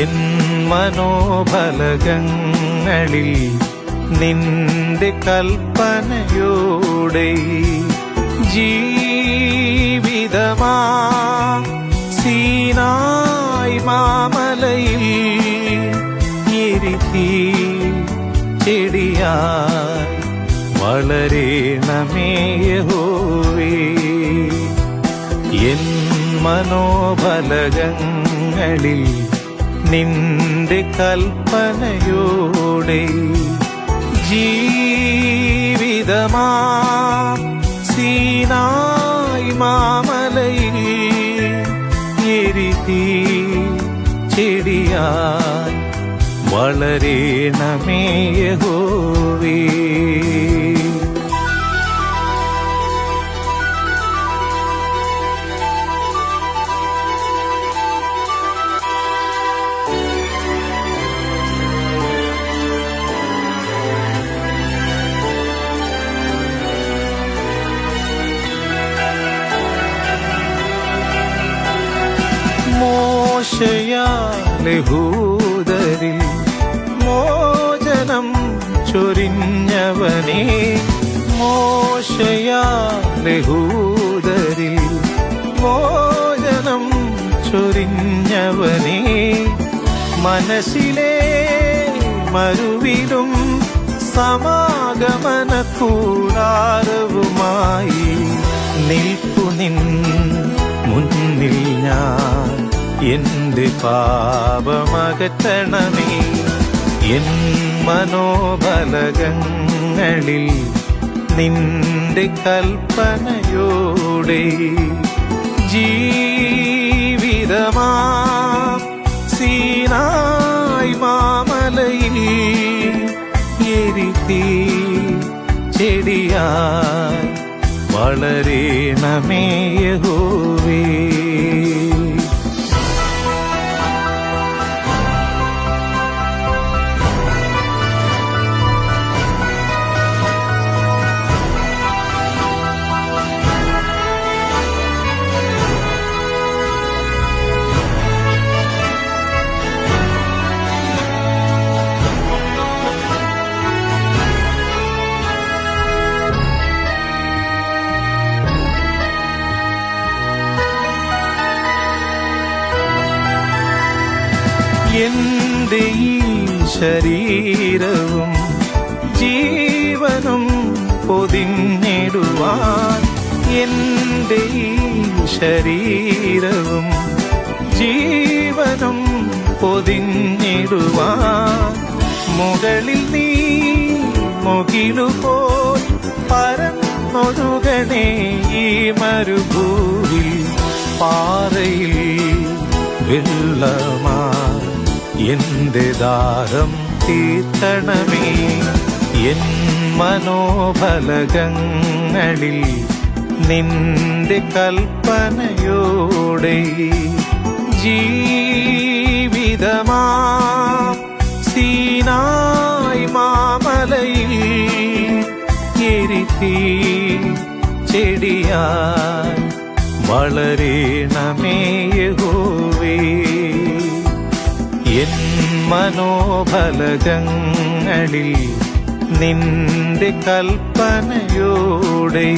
N മനോഫലകങ്ങളിൽ നിന്റെ കൽപ്പനയോടെ ജീവിതമാ സീനായ് മാമലയിൽ എരിതീ ചെടിയായി വളരണമേ യഹോവേ. N മനോഫലകങ്ങളിൽ നിന്റെ കൽപ്പനയോടെ ജീവിതമാ സീനായ് മാമലയിൽ എരിതീ ചെടിയായി വളരണമേ യഹോവേ. മോശയാൽ യഹൂദരിൽ മോചനം ചൊരിഞ്ഞവനേ, മോശയാൽ യഹൂദരിൽ മോചനം ചൊരിഞ്ഞവനേ, മനസ്സിലെ മരുവിലും സമാഗമന കൂടാരവുമായി നിൽപ്പു നിൻ മുന്നിൽ ഞാൻ. എന്റെ പാപമകറ്റണമേ. എൻ മനോഫലകങ്ങളിൽ നിന്റെ കൽപ്പനയോടെ ജീവിതമാ സീനായ് മാമലയിൽ എരിതീ ചെടിയായി വളരണമേ യഹോവേ. എന്റെ ഈ ശരീരവും ജീവനും പൊതിഞ്ഞിടുവാൻ, എന്റെ ഈ ശരീരവും ജീവനും പൊതിഞ്ഞിടുവാൻ, മുകളിൽ നീ മുകിലുപോൽ പരന്നൊഴുകണേ ഈ മരുഭൂവിൽ. പാറയിൽ വെള്ളമാ എന്റെ ദാഹം തീർക്കണമേ. എൻ മനോഫലകങ്ങളിൽ നിന്റെ കൽപ്പനയോടെ ജീവിതമാ സീനായ് മാമലയിൽ എരിതീ ചെടിയായി വളരണമേ യഹോവേ. എൻ മനോഫലകങ്ങളിൽ നിന്റെ കൽപ്പനയോടെ